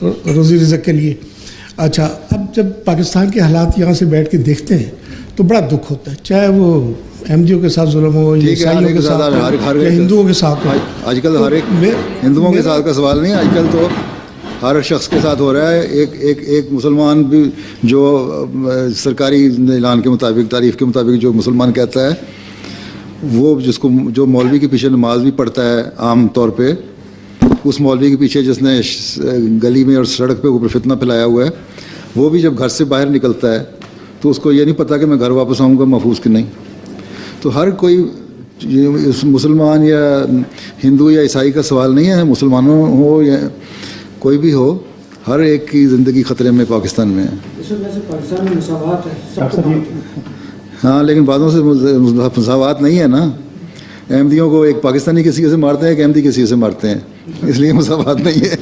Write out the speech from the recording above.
روزی رزق کے لیے. اچھا, اب جب پاکستان کے حالات یہاں سے بیٹھ کے دیکھتے ہیں تو بڑا دکھ ہوتا ہے, چاہے وہ احمدیوں کے ساتھ ظلم ہو یا عیسائیوں کے ساتھ یا ہندوؤں کے ساتھ ہو. آج کل ہر ایک ہندوؤں کے ساتھ کا سوال نہیں, آج کل تو ہر شخص کے ساتھ ہو رہا ہے. ایک مسلمان بھی جو سرکاری اعلان کے مطابق, تعریف کے مطابق جو مسلمان کہتا ہے, وہ جس کو جو مولوی کے پیچھے نماز بھی پڑھتا ہے عام طور پہ, اس مولوی کے پیچھے جس نے گلی میں اور سڑک پہ اوپر فتنہ پھیلایا ہوا ہے, وہ بھی جب گھر سے باہر نکلتا ہے تو اس کو یہ نہیں پتہ کہ میں گھر واپس آؤں گا محفوظ کہ نہیں. تو ہر کوئی مسلمان یا ہندو یا عیسائی کا سوال نہیں ہے, مسلمانوں ہو یا کوئی بھی ہو, ہر ایک کی زندگی خطرے میں پاکستان میں ہے. پاکستان میں مساوات ہے, ہاں, لیکن بعضوں سے مساوات نہیں ہے نا. احمدیوں کو ایک پاکستانی کسی سے مارتے ہیں, ایک احمدی کسی سے مارتے ہیں, اس لیے مساوات نہیں ہے.